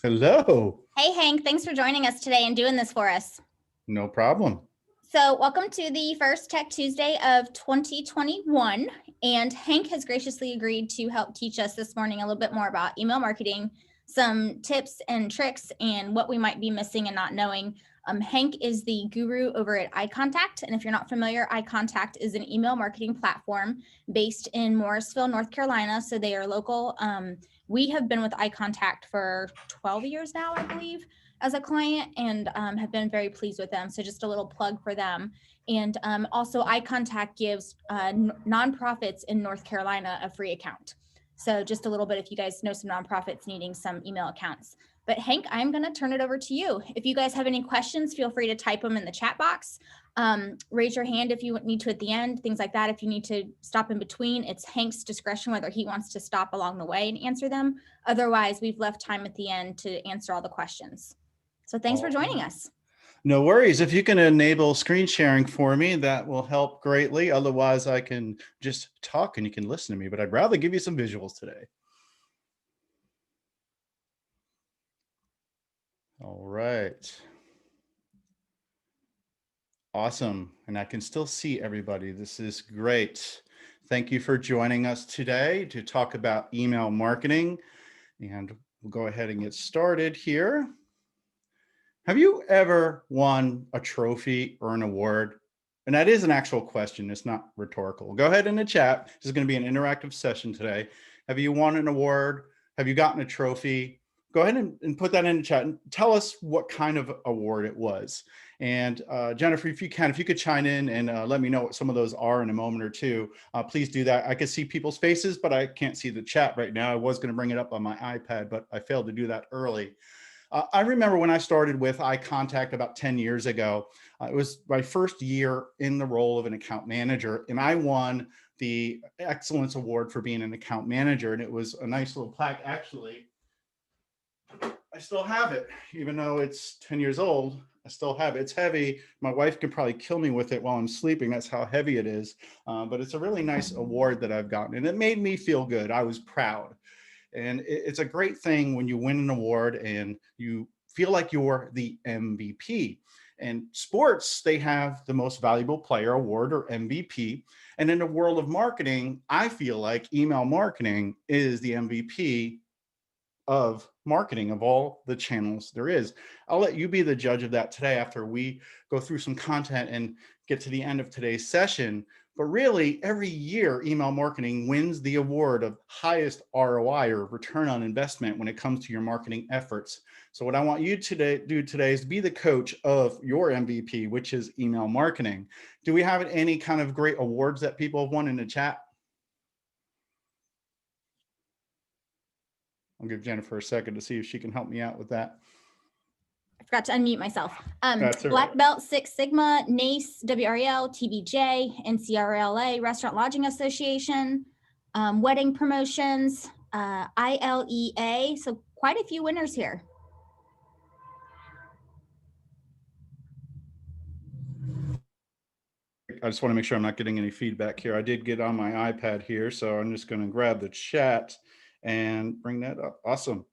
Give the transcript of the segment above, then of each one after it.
Hello. Hey, Hank, thanks for joining us today and doing this for us. No problem. So welcome to the first Tech Tuesday of 2021. And Hank has graciously agreed to help teach us this morning a little bit more about email marketing, some tips and tricks, and what we might be missing and not knowing. Hank is the guru over at icontact. And if you're not familiar, icontact is an email marketing platform based in Morrisville, North Carolina. So they are local. We have been with icontact for 12 years now, I believe, as a client, and have been very pleased with them. So just a little plug for them. And also iContact gives nonprofits in North Carolina a free account. So just a little bit if you guys know some nonprofits needing some email accounts. But Hank, I'm going to turn it over to you. If you guys have any questions, feel free to type them in the chat box. Raise your hand if you need to at the end, things like that. If you need to stop in between, it's Hank's discretion whether he wants to stop along the way and answer them. Otherwise, we've left time at the end to answer all the questions. So thanks for joining us. No worries. If you can enable screen sharing for me, that will help greatly. Otherwise, I can just talk and you can listen to me, but I'd rather give you some visuals today. All right. Awesome. And I can still see everybody. This is great. Thank you for joining us today to talk about email marketing. And we'll go ahead and get started here. Have you ever won a trophy or an award? And that is an actual question. It's not rhetorical. Go ahead in the chat. This is going to be an interactive session today. Have you won an award? Have you gotten a trophy? Go ahead and put that in the chat and tell us what kind of award it was. And Jennifer, if you could chime in and let me know what some of those are in a moment or two, please do that. I can see people's faces, but I can't see the chat right now. I was going to bring it up on my iPad, but I failed to do that early. I remember when I started with iContact about 10 years ago, it was my first year in the role of an account manager, and I won the Excellence Award for being an account manager. And it was a nice little plaque. Actually, I still have it, even though it's 10 years old. I still have it. It's heavy. My wife could probably kill me with it while I'm sleeping. That's how heavy it is. But it's a really nice award that I've gotten, and it made me feel good. I was proud. And it's a great thing when you win an award and you feel like you're the MVP. And sports, they have the most valuable player award or MVP. And in the world of marketing, I feel like email marketing is the MVP of marketing of all the channels there is. I'll let you be the judge of that today after we go through some content and get to the end of today's session. But really, every year, email marketing wins the award of highest ROI or return on investment when it comes to your marketing efforts. So what I want you to do today is be the coach of your MVP, which is email marketing. Do we have any kind of great awards that people have won in the chat? I'll give Jennifer a second to see if she can help me out with that. I forgot to unmute myself. That's Black right. Belt, Six Sigma, NACE, WREL, TBJ, NCRLA, Restaurant Lodging Association, wedding promotions, ILEA. So quite a few winners here. I just want to make sure I'm not getting any feedback here. I did get on my iPad here, so I'm just going to grab the chat and bring that up. Awesome.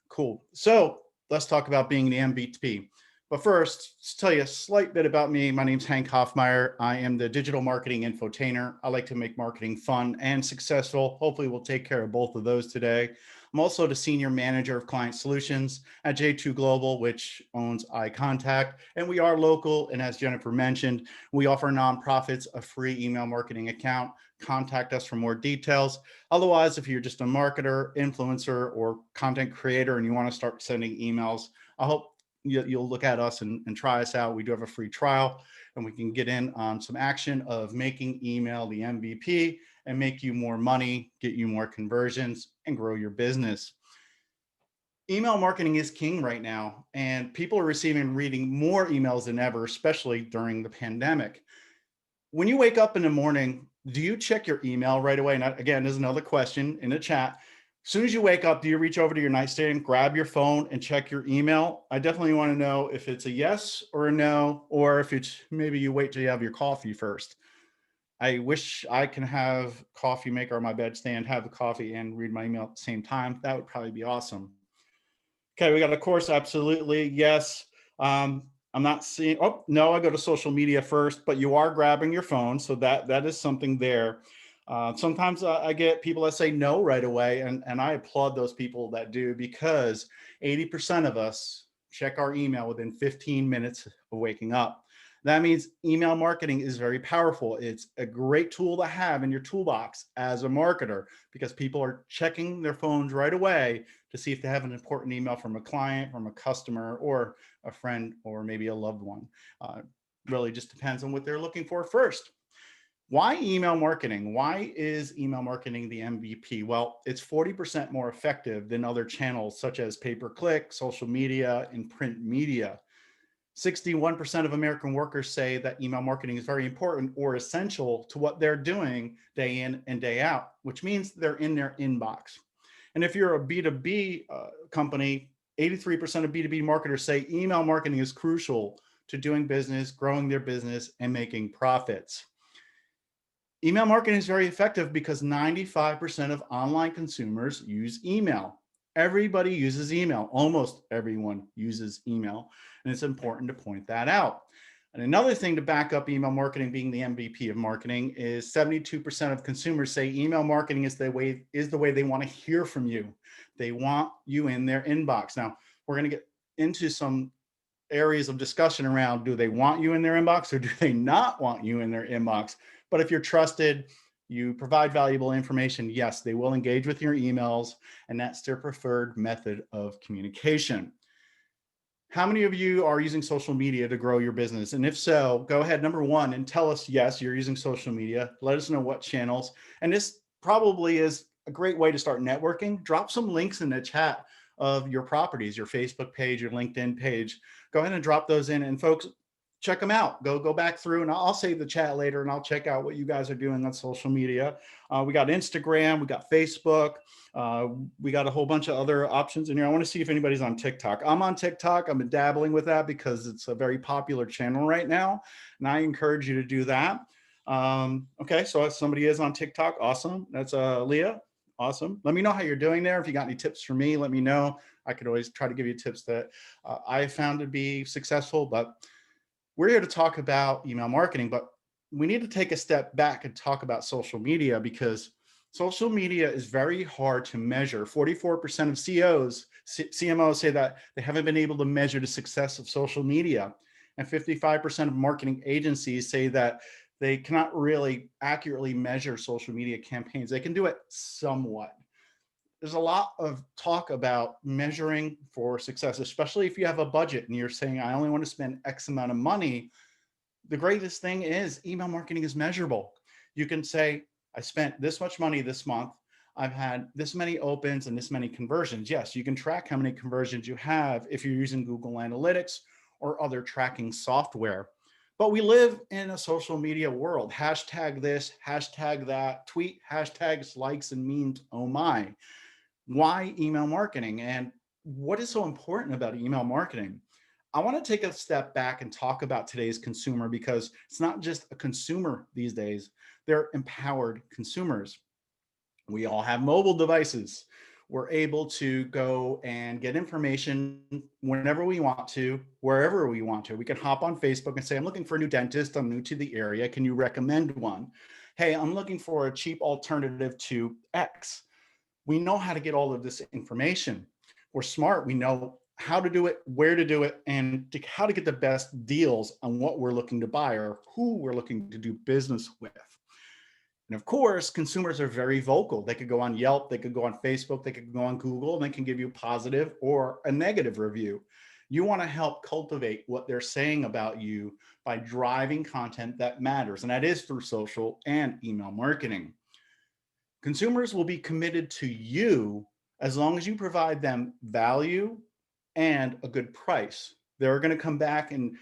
Cool. So let's talk about being the MVP. But first, to tell you a slight bit about me, my name's Hank Hoffmeier. I am the digital marketing infotainer. I like to make marketing fun and successful. Hopefully we'll take care of both of those today. I'm also the senior manager of client solutions at J2 Global, which owns iContact. And we are local. And as Jennifer mentioned, we offer nonprofits a free email marketing account. Contact us for more details. Otherwise, if you're just a marketer, influencer, or content creator and you want to start sending emails, I hope you'll look at us and try us out. We do have a free trial, and we can get in on some action of making email the MVP and make you more money, get you more conversions, and grow your business. Email marketing is king right now, and people are receiving and reading more emails than ever, especially during the pandemic. When you wake up in the morning, do you check your email right away? And again, there's another question in the chat. As soon as you wake up, do you reach over to your nightstand, grab your phone and check your email? I definitely want to know if it's a yes or a no, or if it's maybe you wait till you have your coffee first. I wish I can have coffee maker on my bedstand, have the coffee and read my email at the same time. That would probably be awesome. Okay, we got a course. Absolutely. Yes. I'm not seeing, oh, no, I go to social media first, but you are grabbing your phone. So that is something there. Sometimes I get people that say no right away, and I applaud those people that do, because 80% of us check our email within 15 minutes of waking up. That means email marketing is very powerful. It's a great tool to have in your toolbox as a marketer, because people are checking their phones right away to see if they have an important email from a client, from a customer, or a friend, or maybe a loved one. Uh, really just depends on what they're looking for first. Why email marketing? Why is email marketing the MVP? Well, it's 40% more effective than other channels such as pay-per-click, social media, and print media. 61% of American workers say that email marketing is very important or essential to what they're doing day in and day out, which means they're in their inbox. And if you're a B2B company, 83% of B2B marketers say email marketing is crucial to doing business, growing their business, and making profits. Email marketing is very effective because 95% of online consumers use email. Everybody uses email. Almost everyone uses email. And it's important to point that out. And another thing to back up email marketing being the MVP of marketing is 72% of consumers say email marketing is the way they want to hear from you. They want you in their inbox. Now, we're going to get into some areas of discussion around, do they want you in their inbox or do they not want you in their inbox? But if you're trusted, you provide valuable information, yes, they will engage with your emails, and that's their preferred method of communication. How many of you are using social media to grow your business? And if so, go ahead, number one, and tell us, yes, you're using social media. Let us know what channels. And this probably is a great way to start networking. Drop some links in the chat of your properties, your Facebook page, your LinkedIn page. Go ahead and drop those in, and folks, check them out. Go back through, and I'll save the chat later, and I'll check out what you guys are doing on social media. We got Instagram, we got Facebook, we got a whole bunch of other options in here. I want to see if anybody's on TikTok. I'm on TikTok. I've been dabbling with that because it's a very popular channel right now, and I encourage you to do that. Okay, so if somebody is on TikTok, awesome. That's Leah. Awesome. Let me know how you're doing there. If you got any tips for me, let me know. I could always try to give you tips that I found to be successful, but we're here to talk about email marketing, but we need to take a step back and talk about social media, because social media is very hard to measure. 44% of CMOs say that they haven't been able to measure the success of social media. And 55% of marketing agencies say that they cannot really accurately measure social media campaigns. They can do it somewhat. There's a lot of talk about measuring for success, especially if you have a budget and you're saying, I only want to spend X amount of money. The greatest thing is email marketing is measurable. You can say, I spent this much money this month. I've had this many opens and this many conversions. Yes, you can track how many conversions you have if you're using Google Analytics or other tracking software. But we live in a social media world. Hashtag this, hashtag that, tweet hashtags, likes, and memes. Oh my. Why email marketing, and what is so important about email marketing? I want to take a step back and talk about today's consumer, because it's not just a consumer these days, they're empowered consumers. We all have mobile devices. We're able to go and get information whenever we want to, wherever we want to. We can hop on Facebook and say, I'm looking for a new dentist. I'm new to the area. Can you recommend one? Hey, I'm looking for a cheap alternative to X. We know how to get all of this information. We're smart. We know how to do it, where to do it, and how to get the best deals on what we're looking to buy or who we're looking to do business with. And of course, consumers are very vocal. They could go on Yelp, they could go on Facebook, they could go on Google, and they can give you a positive or a negative review. You want to help cultivate what they're saying about you by driving content that matters, and that is through social and email marketing. Consumers will be committed to you as long as you provide them value and a good price. They're going to come back and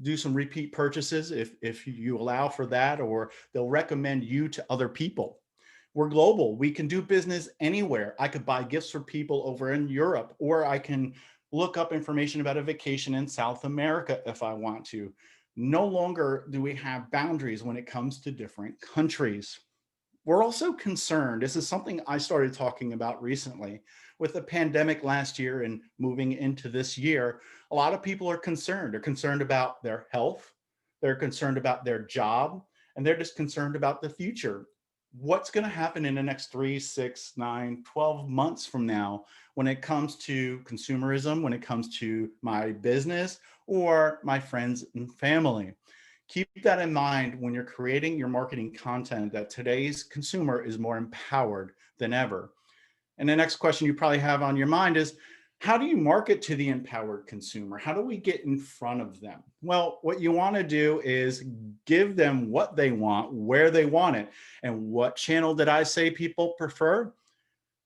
do some repeat purchases if you allow for that, or they'll recommend you to other people. We're global. We can do business anywhere. I could buy gifts for people over in Europe, or I can look up information about a vacation in South America if I want to. No longer do we have boundaries when it comes to different countries. We're also concerned. This is something I started talking about recently with the pandemic last year and moving into this year. A lot of people are concerned. They're concerned about their health, they're concerned about their job, and they're just concerned about the future. What's going to happen in the next 3, 6, 9, 12 months from now when it comes to consumerism, when it comes to my business or my friends and family? Keep that in mind when you're creating your marketing content, that today's consumer is more empowered than ever. And the next question you probably have on your mind is, how do you market to the empowered consumer? How do we get in front of them? Well, what you want to do is give them what they want, where they want it. And what channel did I say people prefer?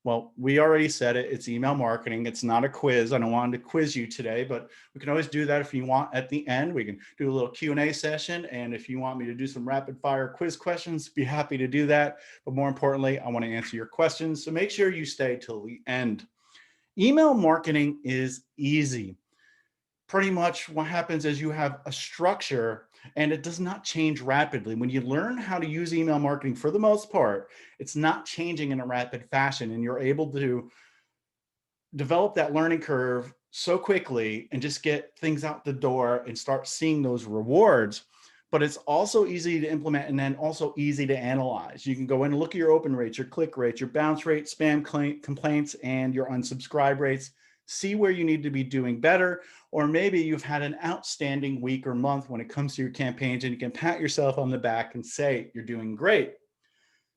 Well, we already said it. It's email marketing. It's not a quiz. I don't want to quiz you today, but we can always do that if you want at the end. We can do a little Q&A session. And if you want me to do some rapid fire quiz questions, be happy to do that. But more importantly, I want to answer your questions. So make sure you stay till the end. Email marketing is easy. Pretty much what happens is you have a structure and it does not change rapidly. When you learn how to use email marketing, for the most part, it's not changing in a rapid fashion, and you're able to develop that learning curve so quickly and just get things out the door and start seeing those rewards. But it's also easy to implement and then also easy to analyze. You can go in and look at your open rates, your click rates, your bounce rate, spam complaints, and your unsubscribe rates. See where you need to be doing better. Or maybe you've had an outstanding week or month when it comes to your campaigns, and you can pat yourself on the back and say you're doing great.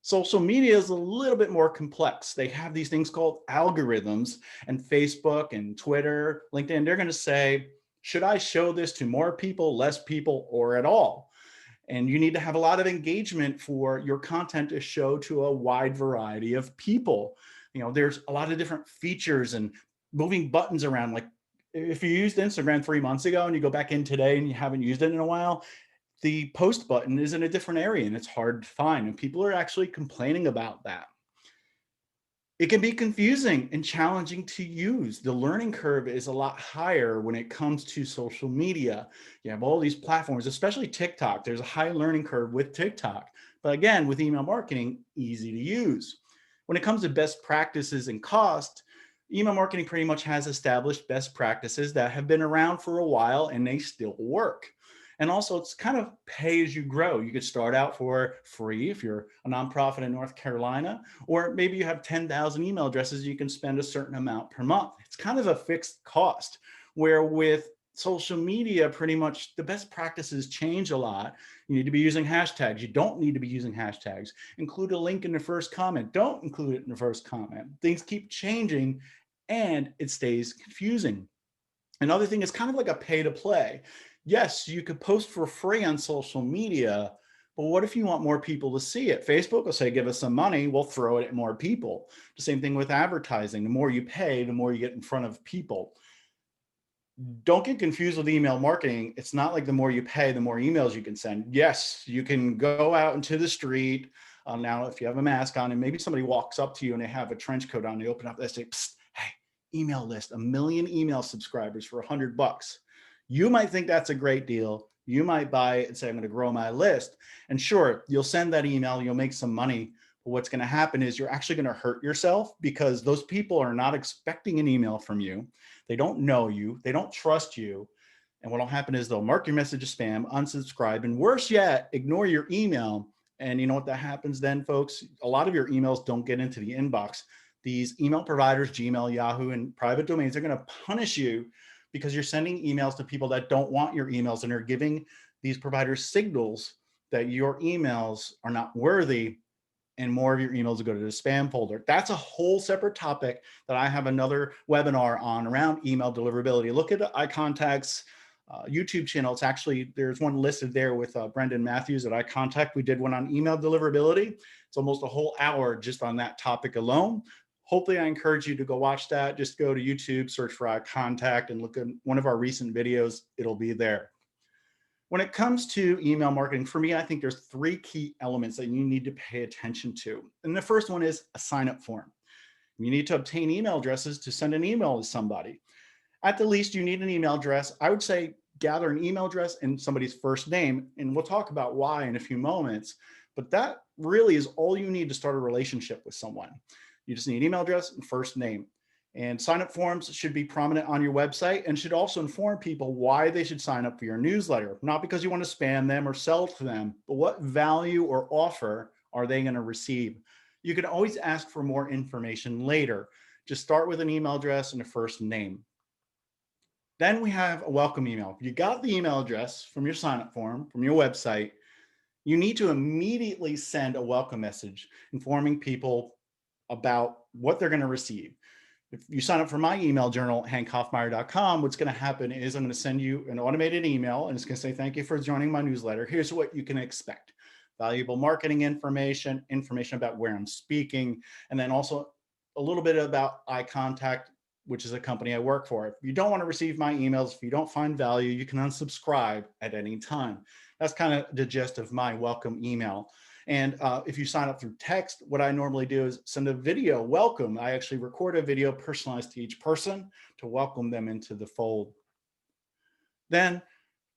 Social media is a little bit more complex. They have these things called algorithms, and Facebook and Twitter, LinkedIn, they're going to say, should I show this to more people, less people, or at all? And you need to have a lot of engagement for your content to show to a wide variety of people. There's a lot of different features and moving buttons around. Like if you used Instagram 3 months ago and you go back in today and you haven't used it in a while, the post button is in a different area and it's hard to find. And people are actually complaining about that. It can be confusing and challenging to use. The learning curve is a lot higher when it comes to social media. You have all these platforms, especially TikTok. There's a high learning curve with TikTok. But again, with email marketing, easy to use. When it comes to best practices and cost, email marketing pretty much has established best practices that have been around for a while and they still work. And also it's kind of pay as you grow. You could start out for free if you're a nonprofit in North Carolina, or maybe you have 10,000 email addresses, you can spend a certain amount per month. It's kind of a fixed cost, where with social media, pretty much the best practices change a lot. You need to be using hashtags. You don't need to be using hashtags. Include a link in the first comment. Don't include it in the first comment. Things keep changing and it stays confusing. Another thing is kind of like a pay to play. Yes, you could post for free on social media, but what if you want more people to see it? Facebook will say, give us some money, we'll throw it at more people. The same thing with advertising. The more you pay, the more you get in front of people. Don't get confused with email marketing. It's not like the more you pay, the more emails you can send. Yes, you can go out into the street. Now, if you have a mask on and maybe somebody walks up to you and they have a trench coat on, they open up, they say, psst, hey, email list, 1 million email subscribers for $100. You might think that's a great deal. You might buy it and say, I'm going to grow my list. And sure, you'll send that email, you'll make some money. But what's going to happen is you're actually going to hurt yourself, because those people are not expecting an email from you. They don't know you. They don't trust you. And what'll happen is they'll mark your message as spam, unsubscribe, and worse yet, ignore your email. And you know what that happens then, folks? A lot of your emails don't get into the inbox. These email providers, Gmail, Yahoo, and private domains, are going to punish you because you're sending emails to people that don't want your emails, and are giving these providers signals that your emails are not worthy, and more of your emails will go to the spam folder. That's a whole separate topic that I have another webinar on around email deliverability. Look at iContact's YouTube channel. It's actually, there's one listed there with Brendan Matthews at iContact. We did one on email deliverability. It's almost a whole hour just on that topic alone. Hopefully I encourage you to go watch that. Just go to YouTube, search for iContact, and look at one of our recent videos. It'll be there. When it comes to email marketing, for me, I think there's 3 key elements that you need to pay attention to. And the first one is a sign-up form. You need to obtain email addresses to send an email to somebody. At the least, you need an email address. I would say gather an email address and somebody's first name, and we'll talk about why in a few moments. But that really is all you need to start a relationship with someone. You just need email address and first name. And sign up forms should be prominent on your website and should also inform people why they should sign up for your newsletter, not because you want to spam them or sell to them, but what value or offer are they going to receive? You can always ask for more information later. Just start with an email address and a first name. Then we have a welcome email. You got the email address from your sign up form, from your website. You need to immediately send a welcome message informing people about what they're going to receive. If you sign up for my email journal, hankhoffmeier.com, what's going to happen is I'm going to send you an automated email and it's going to say, thank you for joining my newsletter. Here's what you can expect. Valuable marketing information, information about where I'm speaking, and then also a little bit about iContact, which is a company I work for. If you don't want to receive my emails, if you don't find value, you can unsubscribe at any time. That's kind of the gist of my welcome email. And if you sign up through text, what I normally do is send a video welcome. I actually record a video personalized to each person to welcome them into the fold. Then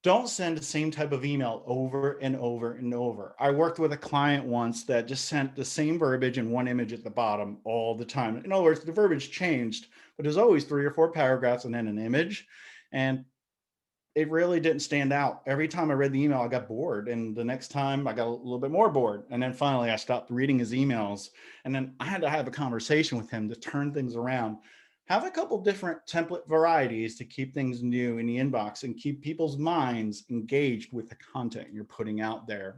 don't send the same type of email over and over and over. I worked with a client once that just sent the same verbiage and one image at the bottom all the time. In other words, the verbiage changed, but there's always 3 or 4 paragraphs and then an image. And it really didn't stand out. Every time I read the email, I got bored. And the next time I got a little bit more bored. And then finally I stopped reading his emails. And then I had to have a conversation with him to turn things around. Have a couple different template varieties to keep things new in the inbox and keep people's minds engaged with the content you're putting out there.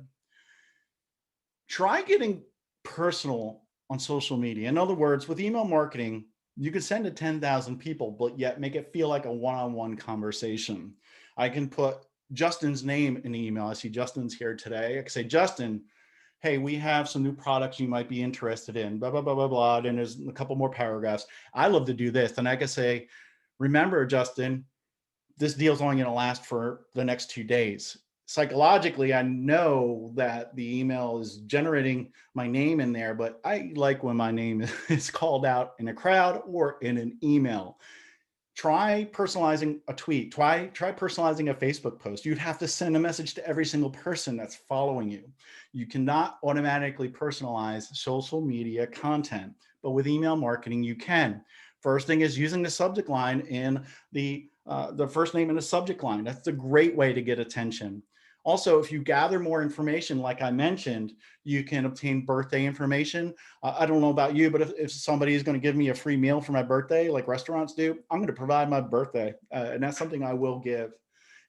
Try getting personal on social media. In other words, with email marketing, you could send to 10,000 people, but yet make it feel like a one-on-one conversation. I can put Justin's name in the email. I see Justin's here today. I can say, Justin, hey, we have some new products you might be interested in, blah, blah, blah, blah, blah. And there's a couple more paragraphs. I love to do this. And I can say, remember, Justin, this deal's only going to last for the next 2 days. Psychologically, I know that the email is generating my name in there, but I like when my name is called out in a crowd or in an email. Try personalizing a tweet. Try personalizing a Facebook post. You'd have to send a message to every single person that's following you. You cannot automatically personalize social media content, but with email marketing, you can. First thing is using the subject line in the first name in the subject line. That's a great way to get attention. Also, if you gather more information, like I mentioned, you can obtain birthday information. I don't know about you, but if somebody is going to give me a free meal for my birthday, like restaurants do, I'm going to provide my birthday. And that's something I will give.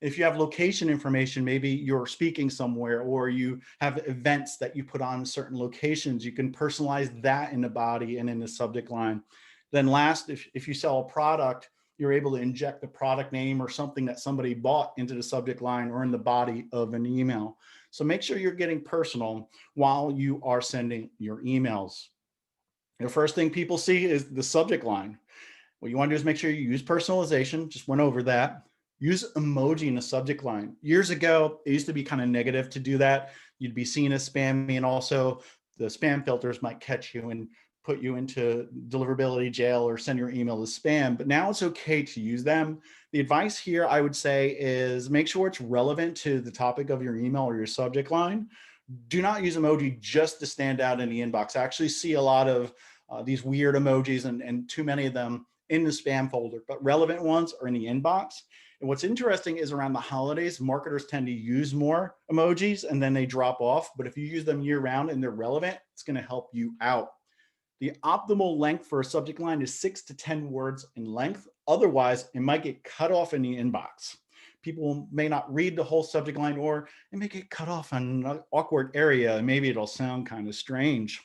If you have location information, maybe you're speaking somewhere or you have events that you put on certain locations, you can personalize that in the body and in the subject line. Then last, if you sell a product, you're able to inject the product name or something that somebody bought into the subject line or in the body of an email. So make sure you're getting personal while you are sending your emails. The first thing people see is the subject line. What you want to do is make sure you use personalization. Just went over that. Use emoji in the subject line. Years ago, it used to be kind of negative to do that. You'd be seen as spammy, and also the spam filters might catch you and put you into deliverability jail or send your email as spam, but now it's okay to use them. The advice here, I would say, is make sure it's relevant to the topic of your email or your subject line. Do not use emoji just to stand out in the inbox. I actually see a lot of these weird emojis and too many of them in the spam folder, but relevant ones are in the inbox. And what's interesting is around the holidays, marketers tend to use more emojis and then they drop off. But if you use them year round and they're relevant, it's going to help you out. The optimal length for a subject line is 6 to 10 words in length. Otherwise, it might get cut off in the inbox. People may not read the whole subject line, or it may get cut off in an awkward area, and maybe it'll sound kind of strange.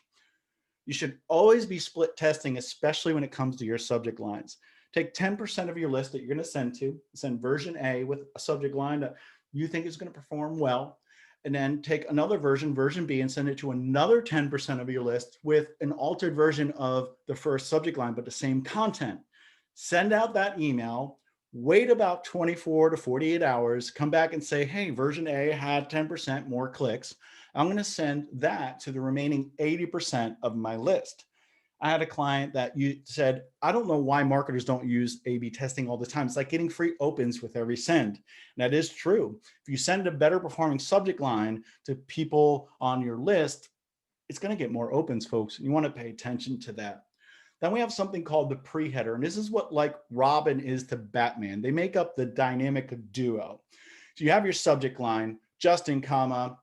You should always be split testing, especially when it comes to your subject lines. Take 10% of your list that you're going to send version A with a subject line that you think is going to perform well, and then take another version, version B, and send it to another 10% of your list with an altered version of the first subject line, but the same content. Send out that email, wait about 24 to 48 hours, come back and say, hey, version A had 10% more clicks. I'm going to send that to the remaining 80% of my list. I had a client that you said, I don't know why marketers don't use A/B testing all the time. It's like getting free opens with every send. And that is true. If you send a better performing subject line to people on your list, it's going to get more opens, folks. You want to pay attention to that. Then we have something called the pre-header, and this is what like Robin is to Batman. They make up the dynamic duo. So you have your subject line, Justin, comma,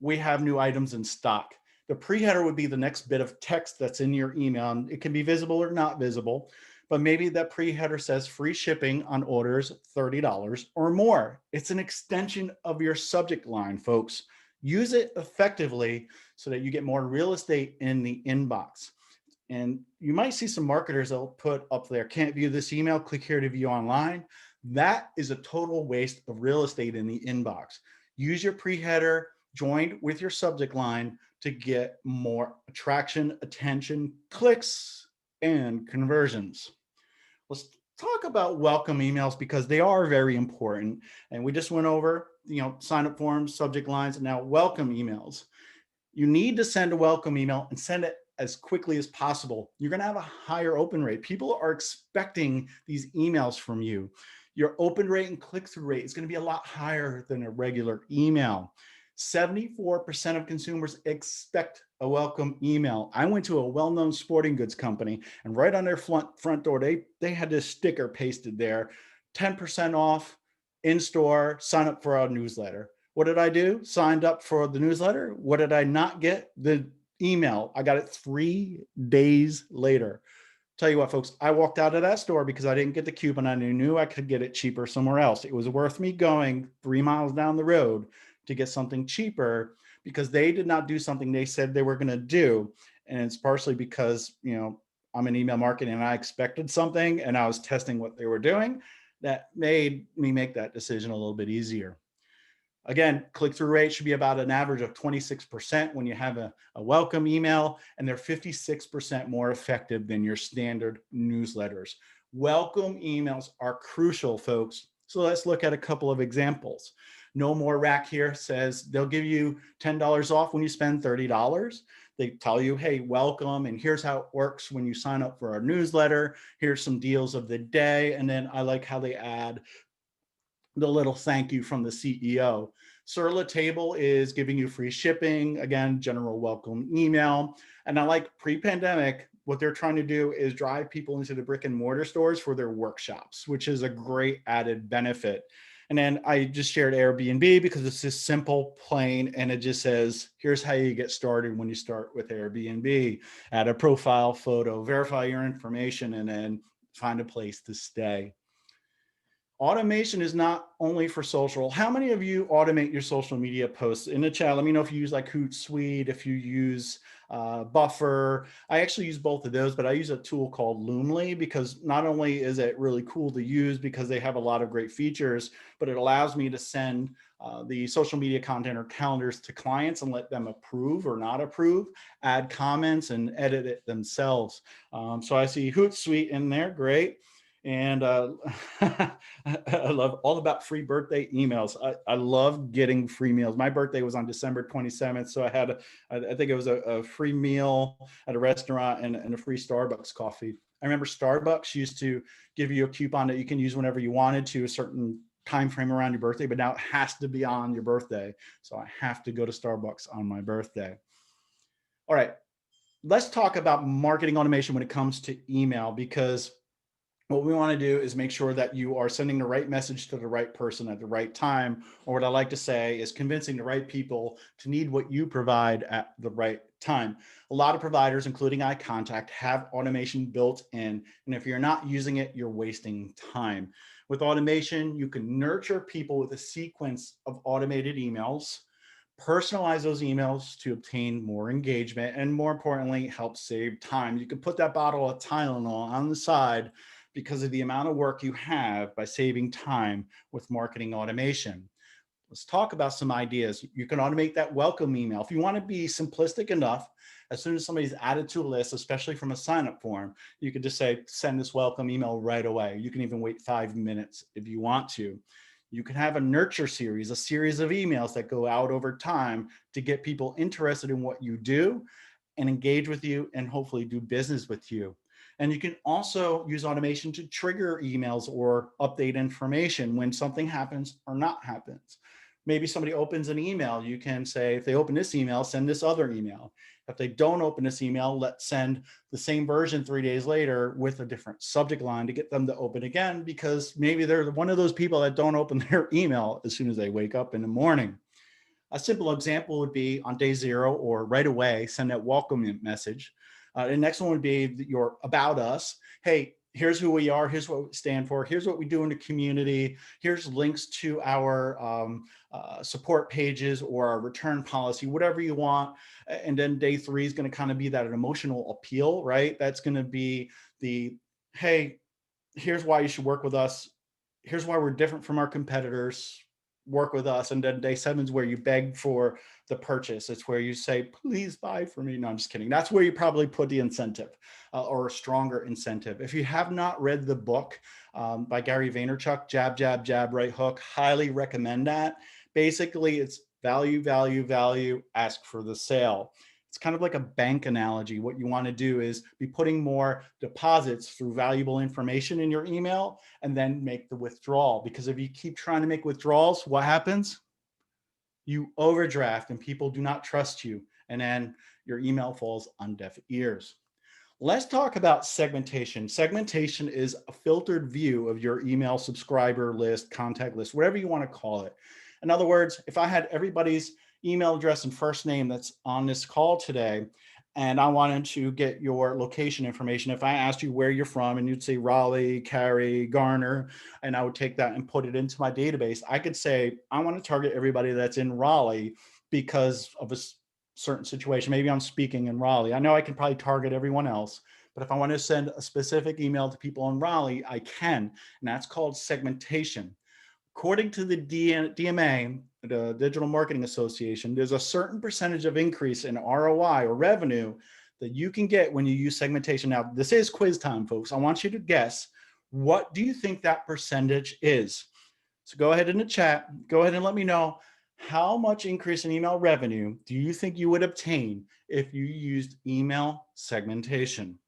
we have new items in stock. The pre-header would be the next bit of text that's in your email, and it can be visible or not visible, but maybe that pre-header says free shipping on orders $30 or more. It's an extension of your subject line, folks. Use it effectively so that you get more real estate in the inbox. And you might see some marketers that'll put up there, can't view this email, click here to view online. That is a total waste of real estate in the inbox. Use your pre-header joined with your subject line to get more attraction, attention, clicks, and conversions. Let's talk about welcome emails because they are very important. And we just went over, sign up forms, subject lines, and now welcome emails. You need to send a welcome email and send it as quickly as possible. You're going to have a higher open rate. People are expecting these emails from you. Your open rate and click-through rate is going to be a lot higher than a regular email. 74% of consumers expect a welcome email. I went to a well-known sporting goods company, and right on their front door, they had this sticker pasted there, 10% off in store, sign up for our newsletter. What did I do? Signed up for the newsletter. What did I not get? The email. I got it 3 days later. Tell you what, folks, I walked out of that store because I didn't get the coupon. I knew I could get it cheaper somewhere else. It was worth me going 3 miles down the road to get something cheaper because they did not do something they said they were going to do. And it's partially because, I'm in email marketing and I expected something and I was testing what they were doing. That made me make that decision a little bit easier. Again, click-through rate should be about an average of 26% when you have a welcome email, and they're 56% more effective than your standard newsletters. Welcome emails are crucial, folks. So let's look at a couple of examples. No More Rack here says they'll give you $10 off when you spend $30. They tell you, hey, welcome, and here's how it works when you sign up for our newsletter. Here's some deals of the day. And then I like how they add the little thank you from the CEO. Sur La Table is giving you free shipping, again, general welcome email. And I like pre-pandemic, what they're trying to do is drive people into the brick and mortar stores for their workshops, which is a great added benefit. And then I just shared Airbnb because it's just simple, plain, and it just says, here's how you get started when you start with Airbnb. Add a profile photo, verify your information, and then find a place to stay. Automation is not only for social. How many of you automate your social media posts? In the chat, let me know if you use like Hootsuite, if you use Buffer. I actually use both of those, but I use a tool called Loomly because not only is it really cool to use because they have a lot of great features, but it allows me to send the social media content or calendars to clients and let them approve or not approve, add comments and edit it themselves. So I see Hootsuite in there, great. And I love all about free birthday emails. I love getting free meals. My birthday was on December 27th. So I think it was a free meal at a restaurant and a free Starbucks coffee. I remember Starbucks used to give you a coupon that you can use whenever you wanted to, a certain time frame around your birthday, but now it has to be on your birthday. So I have to go to Starbucks on my birthday. All right, let's talk about marketing automation when it comes to email, because what we want to do is make sure that you are sending the right message to the right person at the right time, or what I like to say is convincing the right people to need what you provide at the right time. A lot of providers, including iContact, have automation built in, and if you're not using it, you're wasting time. With automation, you can nurture people with a sequence of automated emails, personalize those emails to obtain more engagement, and more importantly, help save time. You can put that bottle of Tylenol on the side because of the amount of work you have by saving time with marketing automation. Let's talk about some ideas. You can automate that welcome email. If you want to be simplistic enough, as soon as somebody's added to a list, especially from a sign-up form, you could just say, send this welcome email right away. You can even wait 5 minutes if you want to. You can have a nurture series, a series of emails that go out over time to get people interested in what you do and engage with you and hopefully do business with you. And you can also use automation to trigger emails or update information when something happens or not happens. Maybe somebody opens an email, you can say, if they open this email, send this other email. If they don't open this email, let's send the same version 3 days later with a different subject line to get them to open again, because maybe they're one of those people that don't open their email as soon as they wake up in the morning. A simple example would be on day 0 or right away, send that welcome message. The next one would be your about us. Hey, here's who we are. Here's what we stand for. Here's what we do in the community. Here's links to our support pages or our return policy, whatever you want. And then day 3 is going to kind of be that emotional appeal, right? That's going to be the, hey, here's why you should work with us. Here's why we're different from our competitors. Work with us. And then day 7 is where you beg for the purchase. It's where you say, please buy for me. No, I'm just kidding. That's where you probably put the incentive or a stronger incentive. If you have not read the book by Gary Vaynerchuk, Jab, Jab, Jab, Right Hook, highly recommend that. Basically, it's value, value, value, ask for the sale. It's kind of like a bank analogy. What you want to do is be putting more deposits through valuable information in your email and then make the withdrawal. Because if you keep trying to make withdrawals, what happens? You overdraft and people do not trust you. And then your email falls on deaf ears. Let's talk about segmentation. Segmentation is a filtered view of your email subscriber list, contact list, whatever you want to call it. In other words, if I had everybody's email address and first name that's on this call today, and I wanted to get your location information, if I asked you where you're from and you'd say Raleigh, Cary, Garner, and I would take that and put it into my database, I could say, I want to target everybody that's in Raleigh because of a certain situation. Maybe I'm speaking in Raleigh. I know I can probably target everyone else, but if I want to send a specific email to people in Raleigh, I can, and that's called segmentation. According to the DMA, the Digital Marketing Association, there's a certain percentage of increase in ROI or revenue that you can get when you use segmentation. Now, this is quiz time, folks. I want you to guess, what do you think that percentage is? So go ahead in the chat, go ahead and let me know, how much increase in email revenue do you think you would obtain if you used email segmentation?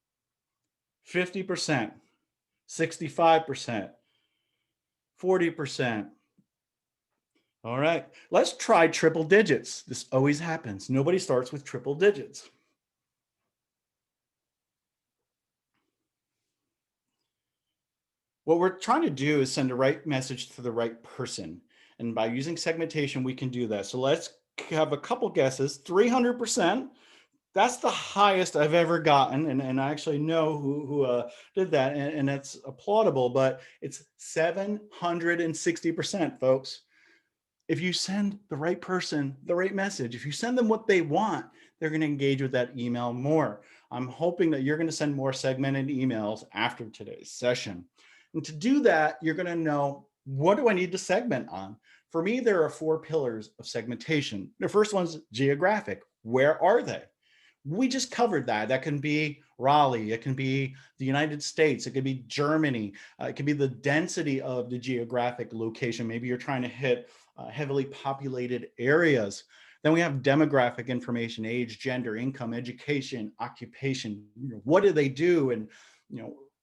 50%, 65%, 40%. All right, let's try triple digits. This always happens. Nobody starts with triple digits. What we're trying to do is send the right message to the right person. And by using segmentation, we can do that. So let's have a couple guesses. 300%. That's the highest I've ever gotten. And I actually know who did that. And that's applaudable, but it's 760%, folks. If you send the right person the right message, if you send them what they want, they're going to engage with that email more. I'm hoping that you're going to send more segmented emails after today's session. And to do that, you're going to know, what do I need to segment on? For me, there are 4 pillars of segmentation. The first one's geographic. Where are they? We just covered that. That can be Raleigh, it can be the United States, it could be Germany, it could be the density of the geographic location. Maybe you're trying to hit heavily populated areas. Then we have demographic information: age, gender, income, education, occupation. What do they do? And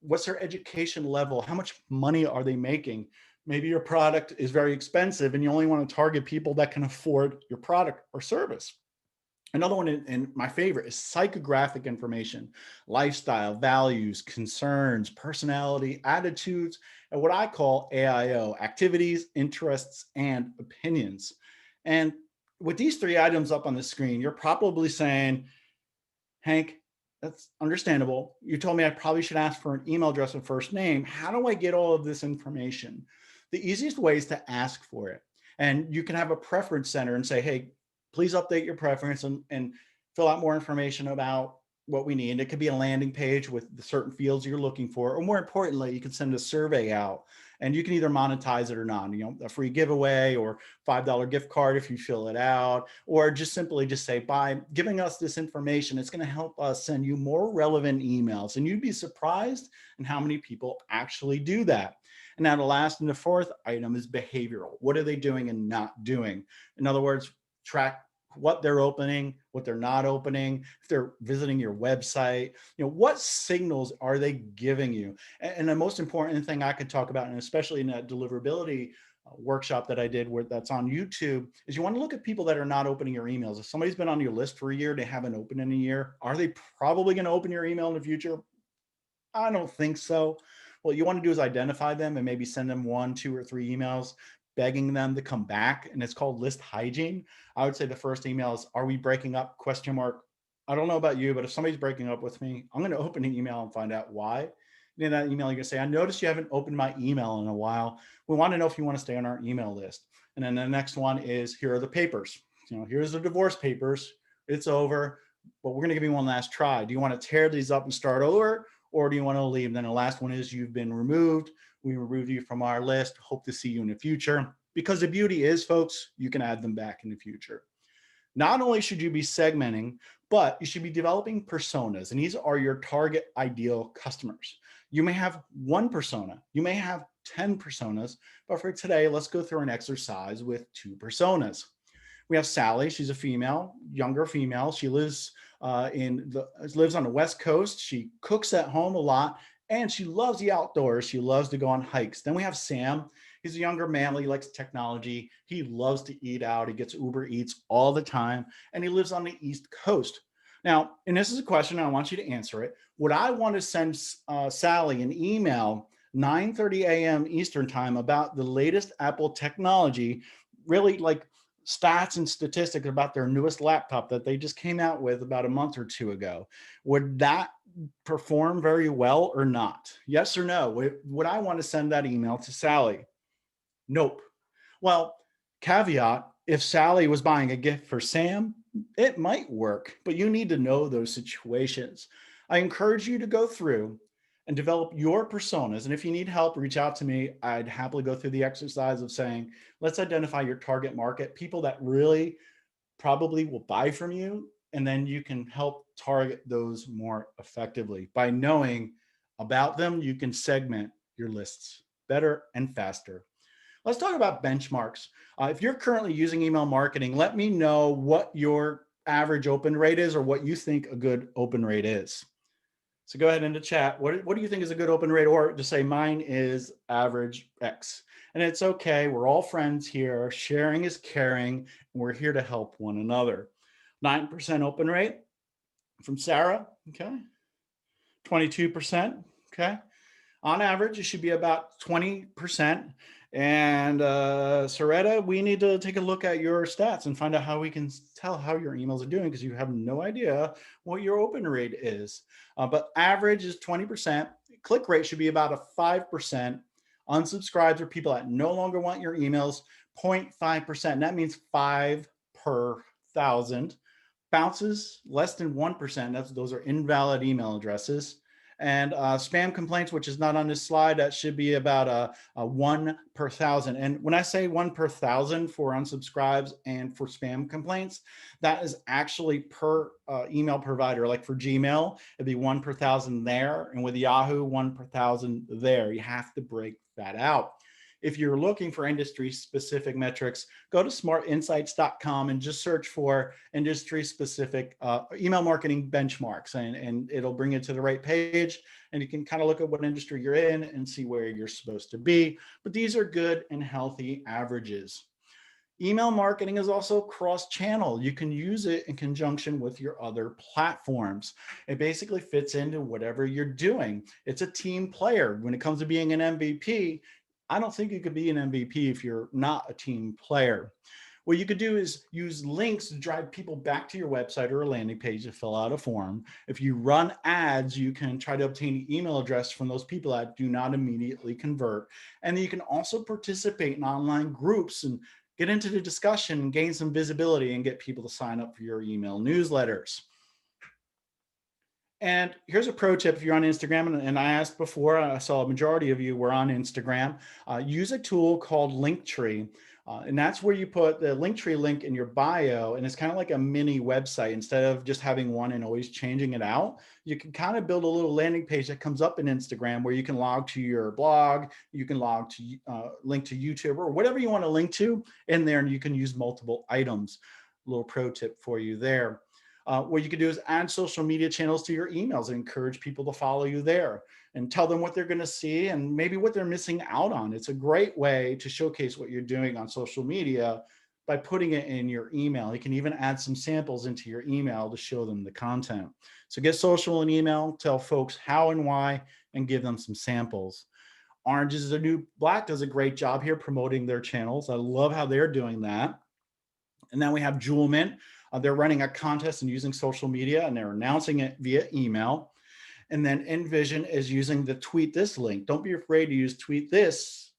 what's their education level? How much money are they making? Maybe your product is very expensive and you only want to target people that can afford your product or service. Another one, and my favorite, is psychographic information: lifestyle, values, concerns, personality, attitudes, and what I call AIO: activities, interests, and opinions. And with these 3 items up on the screen, you're probably saying, Hank, that's understandable. You told me I probably should ask for an email address and first name. How do I get all of this information? The easiest way is to ask for it. And you can have a preference center and say, hey, please update your preference and fill out more information about what we need. It could be a landing page with the certain fields you're looking for, or more importantly, you can send a survey out and you can either monetize it or not, a free giveaway or $5 gift card if you fill it out, or just simply just say, by giving us this information, it's going to help us send you more relevant emails. And you'd be surprised in how many people actually do that. And now the last and the 4th item is behavioral. What are they doing and not doing? In other words, track what they're opening, what they're not opening, if they're visiting your website, what signals are they giving you? And the most important thing I could talk about, and especially in that deliverability workshop that I did that's on YouTube, is you want to look at people that are not opening your emails. If somebody's been on your list for a year, they haven't opened in a year, are they probably going to open your email in the future? I don't think so. What you want to do is identify them and maybe send them 1, 2, or 3 emails begging them to come back. And it's called list hygiene. I would say the first email is, are we breaking up? Question mark. I don't know about you, but if somebody's breaking up with me, I'm going to open an email and find out why. In that email, you're going to say, I noticed you haven't opened my email in a while. We want to know if you want to stay on our email list. And then the next one is, here are the papers. Here's the divorce papers. It's over, but we're going to give you one last try. Do you want to tear these up and start over? Or do you want to leave? Then the last one is, you've been removed. We removed you from our list. Hope to see you in the future. Because the beauty is, folks, you can add them back in the future. Not only should you be segmenting, but you should be developing personas. And these are your target ideal customers. You may have one persona. You may have 10 personas. But for today, let's go through an exercise with 2 personas. We have Sally. She's a female, younger female. She lives lives on the West Coast. She cooks at home a lot, and she loves the outdoors. She loves to go on hikes. Then we have Sam. He's a younger man. He likes technology. He loves to eat out. He gets Uber Eats all the time, and he lives on the East Coast. Now, and this is a question, I want you to answer it. Would I want to send Sally an email 9:30 a.m. Eastern time about the latest Apple technology, really like stats and statistics about their newest laptop that they just came out with about a month or 2 ago? Would that perform very well or not? Yes or no? Would I want to send that email to Sally? Nope. Well, caveat, if Sally was buying a gift for Sam, it might work, but you need to know those situations. I encourage you to go through and develop your personas. And if you need help, reach out to me. I'd happily go through the exercise of saying, let's identify your target market, people that really probably will buy from you. And then you can help target those more effectively. By knowing about them, you can segment your lists better and faster. Let's talk about benchmarks. If you're currently using email marketing, let me know what your average open rate is, or what you think a good open rate is. So go ahead into chat. What do you think is a good open rate? Or just say, mine is average X. And it's okay. We're all friends here. Sharing is caring. And we're here to help one another. 9% open rate from Sarah. Okay. 22%. Okay. On average, it should be about 20%. And Soretta, we need to take a look at your stats and find out how we can tell how your emails are doing, because you have no idea what your open rate is. But average is 20%. Click rate should be about a 5%. Unsubscribes are people that no longer want your emails, 0.5%. That means 5 per 1,000. Bounces, less than 1%. Those are invalid email addresses. And spam complaints, which is not on this slide, that should be about a 1 per 1,000. And when I say 1 per 1,000 for unsubscribes and for spam complaints, that is actually per email provider. Like for Gmail, it'd be 1 per 1,000 there. And with Yahoo, 1 per 1,000 there. You have to break that out. If you're looking for industry-specific metrics, go to smartinsights.com and just search for industry-specific email marketing benchmarks, and it'll bring you to the right page, and you can kind of look at what industry you're in and see where you're supposed to be. But these are good and healthy averages. Email marketing is also cross-channel. You can use it in conjunction with your other platforms. It basically fits into whatever you're doing. It's a team player. When it comes to being an MVP, I don't think you could be an MVP if you're not a team player. What you could do is use links to drive people back to your website or a landing page to fill out a form. If you run ads, you can try to obtain email address from those people that do not immediately convert. And you can also participate in online groups and get into the discussion and gain some visibility and get people to sign up for your email newsletters. And here's a pro tip if you're on Instagram, and I asked before, I saw a majority of you were on Instagram. Use a tool called Linktree. And that's where you put the Linktree link in your bio, and it's kind of like a mini website. Instead of just having one and always changing it out, you can kind of build a little landing page that comes up in Instagram where you can log to your blog, you can log to link to YouTube or whatever you want to link to in there, and you can use multiple items. little pro tip for you there. What you can do is add social media channels to your emails and encourage people to follow you there and tell them what they're going to see and maybe what they're missing out on. It's a great way to showcase what you're doing on social media by putting it in your email. You can even add some samples into your email to show them the content. So get social and email, tell folks how and why, and give them some samples. Orange is the New Black does a great job here promoting their channels. I love how they're doing that. And then we have Jewel Mint. They're running a contest and using social media, and they're announcing it via email. And then Envision is using the tweet this link. Don't be afraid to use tweet this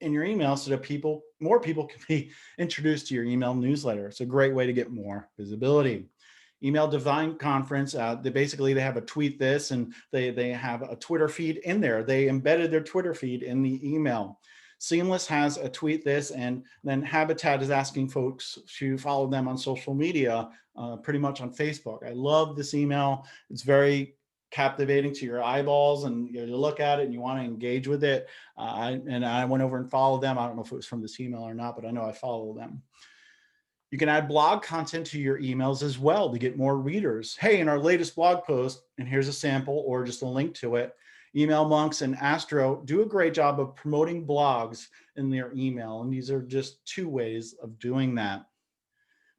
in your email so that more people can be introduced to your email newsletter. It's a great way to get more visibility. Email Divine Conference, they have a tweet this, and they have a Twitter feed in there. They embedded their Twitter feed in the email. Seamless has a tweet this, and then Habitat is asking folks to follow them on social media, pretty much on Facebook. I love this email. It's very captivating to your eyeballs, and you look at it and you want to engage with it. I went over and followed them. I don't know if it was from this email or not, but I know I follow them. You can add blog content to your emails as well to get more readers. Hey, in our latest blog post, and here's a sample or just a link to it, Email Monks and Astro do a great job of promoting blogs in their email. And these are just two ways of doing that.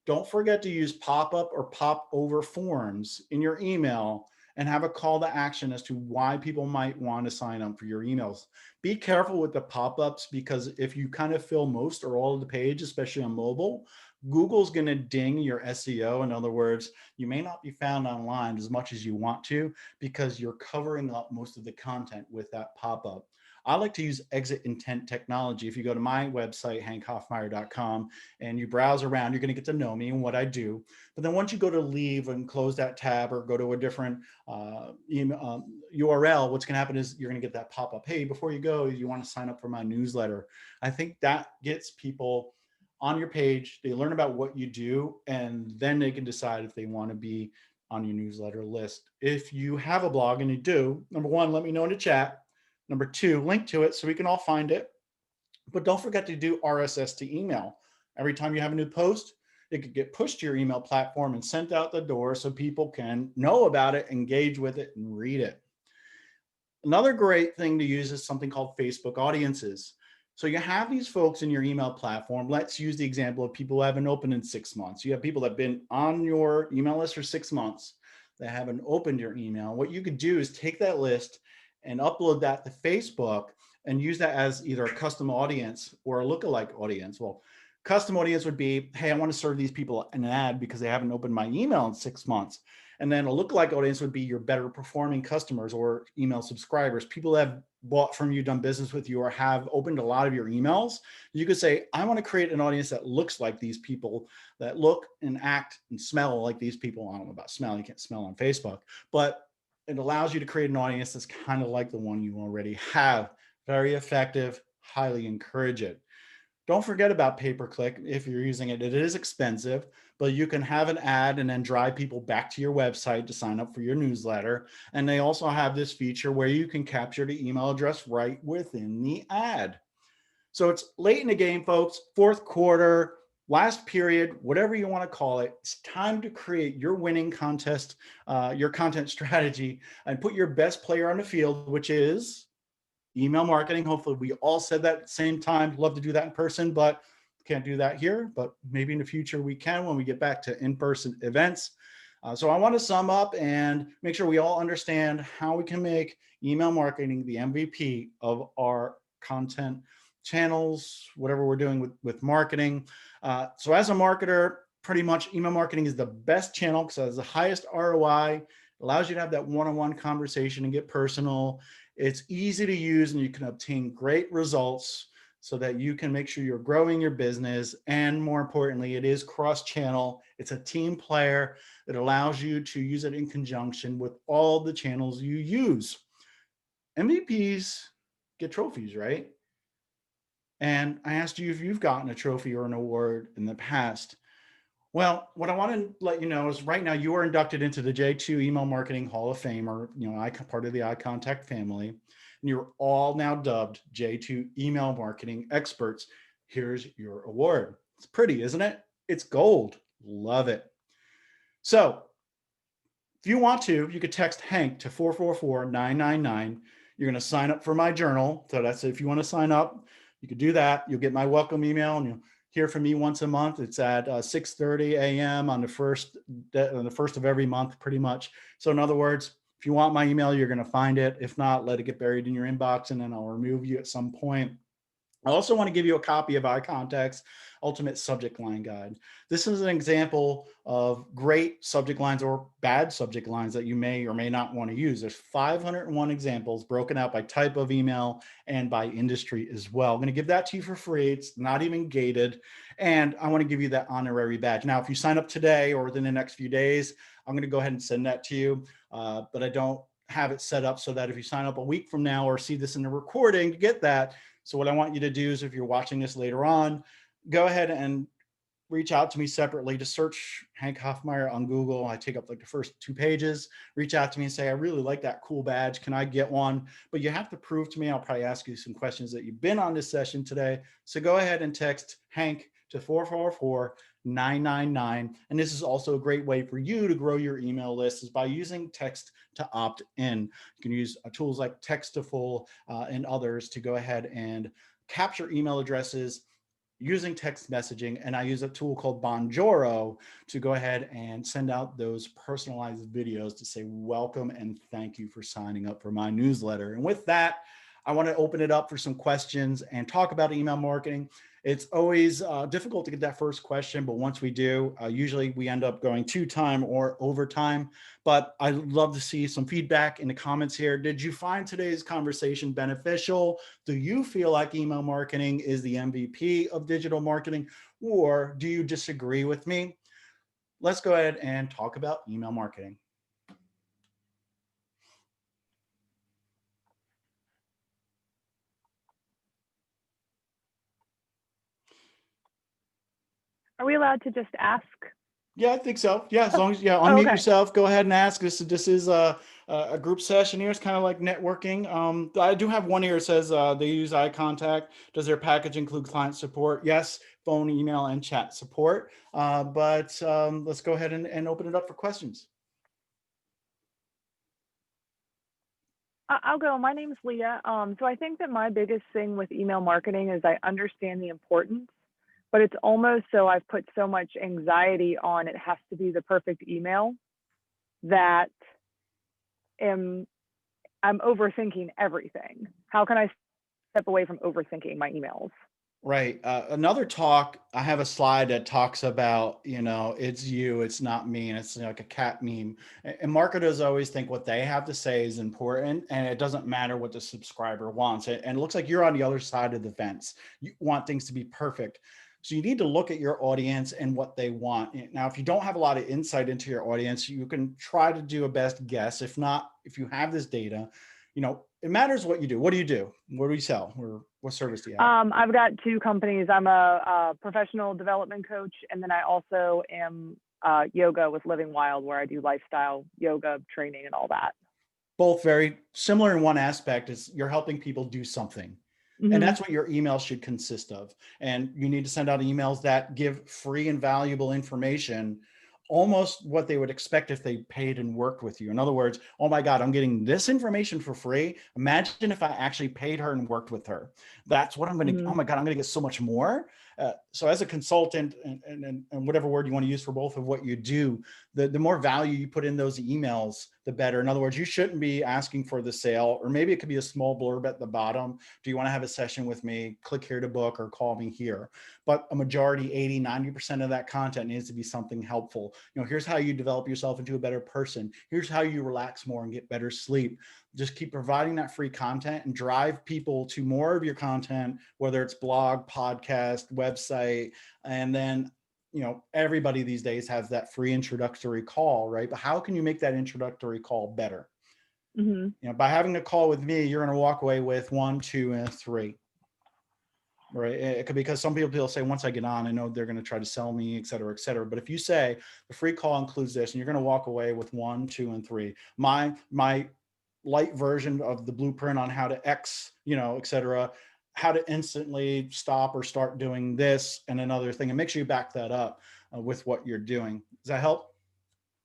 Don't forget to use pop-up or pop-over forms in your email and have a call to action as to why people might want to sign up for your emails. Be careful with the pop-ups, because if you kind of fill most or all of the page, especially on mobile, Google's going to ding your SEO. In other words, you may not be found online as much as you want to because you're covering up most of the content with that pop-up. I like to use exit intent technology. If you go to my website, hankhoffmeier.com, and you browse around, you're going to get to know me and what I do. But then once you go to leave and close that tab or go to a different URL, what's going to happen is you're going to get that pop-up. Hey, before you go, you want to sign up for my newsletter. I think that gets people on your page. They learn about what you do, and then they can decide if they want to be on your newsletter list. If you have a blog, and you do, number one, let me know in the chat. Number two, link to it so we can all find it. But don't forget to do RSS to email. Every time you have a new post, it could get pushed to your email platform and sent out the door so people can know about it, engage with it, and read it. Another great thing to use is something called Facebook audiences. So you have these folks in your email platform. Let's use the example of people who haven't opened in 6 months. You have people that have been on your email list for 6 months that haven't opened your email. What you could do is take that list and upload that to Facebook and use that as either a custom audience or a lookalike audience. Well, custom audience would be, hey, I want to serve these people an ad because they haven't opened my email in 6 months. And then a lookalike audience would be your better performing customers or email subscribers, people that have bought from you, done business with you, or have opened a lot of your emails. You could say, I want to create an audience that looks like these people, that look and act and smell like these people. I don't know about smell. You can't smell on Facebook, but it allows you to create an audience that's kind of like the one you already have. Very effective, highly encourage it. Don't forget about pay-per-click if you're using it. It is expensive, but you can have an ad and then drive people back to your website to sign up for your newsletter. And they also have this feature where you can capture the email address right within the ad. So it's late in the game, folks, fourth quarter, last period, whatever you want to call it. It's time to create your winning contest, your content strategy, and put your best player on the field, which is email marketing. Hopefully we all said that at the same time. Love to do that in person, but can't do that here. But maybe in the future we can when we get back to in-person events. So I want to sum up and make sure we all understand how we can make email marketing the MVP of our content channels, whatever we're doing with marketing. So as a marketer, pretty much email marketing is the best channel because it has the highest ROI, allows you to have that one-on-one conversation and get personal. It's easy to use and you can obtain great results so that you can make sure you're growing your business. And more importantly, it is cross-channel. It's a team player that allows you to use it in conjunction with all the channels you use. MVPs get trophies, right? And I asked you if you've gotten a trophy or an award in the past. Well, what I want to let you know is right now you are inducted into the J2 Email Marketing Hall of Fame, or part of the iContact family, and you're all now dubbed J2 Email Marketing Experts. Here's your award. It's pretty, isn't it? It's gold. Love it. So if you want to, you could text Hank to 444-999. You're going to sign up for my journal. So that's if you want to sign up, you could do that. You'll get my welcome email and you'll hear from me once a month. It's at 6:30 a.m. on the first of every month, pretty much. So in other words, if you want my email, you're going to find it. If not, let it get buried in your inbox and then I'll remove you at some point. I also want to give you a copy of iContact's Ultimate Subject Line Guide. This is an example of great subject lines or bad subject lines that you may or may not want to use. There's 501 examples broken out by type of email and by industry as well. I'm going to give that to you for free. It's not even gated. And I want to give you that honorary badge. Now, if you sign up today or within the next few days, I'm going to go ahead and send that to you. But I don't have it set up so that if you sign up a week from now or see this in the recording to get that. So what I want you to do is if you're watching this later on, go ahead and reach out to me separately. To search Hank Hoffmeier on Google. I take up like the first 2 pages, reach out to me and say, I really like that cool badge. Can I get one? But you have to prove to me, I'll probably ask you some questions that you've been on this session today. So go ahead and text Hank to 444-999. And this is also a great way for you to grow your email list is by using text to opt in. You can use tools like Textful and others to go ahead and capture email addresses using text messaging. And I use a tool called Bonjoro to go ahead and send out those personalized videos to say welcome and thank you for signing up for my newsletter. And with that, I want to open it up for some questions and talk about email marketing. It's always difficult to get that first question, but once we do, usually we end up going to time or overtime. But I'd love to see some feedback in the comments here. Did you find today's conversation beneficial? Do you feel like email marketing is the MVP of digital marketing, or do you disagree with me? Let's go ahead and talk about email marketing. Are we allowed to just ask? Yeah, I think so. Yeah, as long as unmute yourself, go ahead and ask. This is a group session here. It's kind of like networking. I do have one here. It says they use iContact. Does their package include client support? Yes, phone, email, and chat support. But let's go ahead and open it up for questions. I'll go. My name's Leah. So I think that my biggest thing with email marketing is I understand the importance, but it's almost so I've put so much anxiety on it has to be the perfect email that I'm overthinking everything. How can I step away from overthinking my emails? Right. Another talk, I have a slide that talks about, it's you, it's not me. And it's like a cat meme. And marketers always think what they have to say is important and it doesn't matter what the subscriber wants. And it looks like you're on the other side of the fence. You want things to be perfect. So you need to look at your audience and what they want. Now, if you don't have a lot of insight into your audience, you can try to do a best guess. If not, if you have this data, it matters what you do. What do you do? What do you sell? Or what service do you have? I've got 2 companies. I'm a professional development coach, and then I also am yoga with Living Wild, where I do lifestyle yoga training and all that. Both very similar in one aspect is you're helping people do something. Mm-hmm. And that's what your email should consist of. And you need to send out emails that give free and valuable information, almost what they would expect if they paid and worked with you. In other words, oh my God, I'm getting this information for free. Imagine if I actually paid her and worked with her. That's what I'm going to, mm-hmm. Oh my God, I'm going to get so much more. So as a consultant and whatever word you want to use for both of what you do, the more value you put in those emails, the better. In other words, you shouldn't be asking for the sale, or maybe it could be a small blurb at the bottom. Do you want to have a session with me? Click here to book or call me here. But a majority, 80, 90% of that content needs to be something helpful. Here's how you develop yourself into a better person. Here's how you relax more and get better sleep. Just keep providing that free content and drive people to more of your content, whether it's blog, podcast, website, and then everybody these days has that free introductory call, right? But how can you make that introductory call better? Mm-hmm. By having a call with me, you're going to walk away with 1, 2, and 3. Right. It could, because some people say, once I get on, I know they're going to try to sell me, et cetera, et cetera. But if you say the free call includes this, and you're going to walk away with 1, 2, and 3, my light version of the blueprint on how to X, et cetera, how to instantly stop or start doing this and another thing, and make sure you back that up. with what you're doing. Does that help?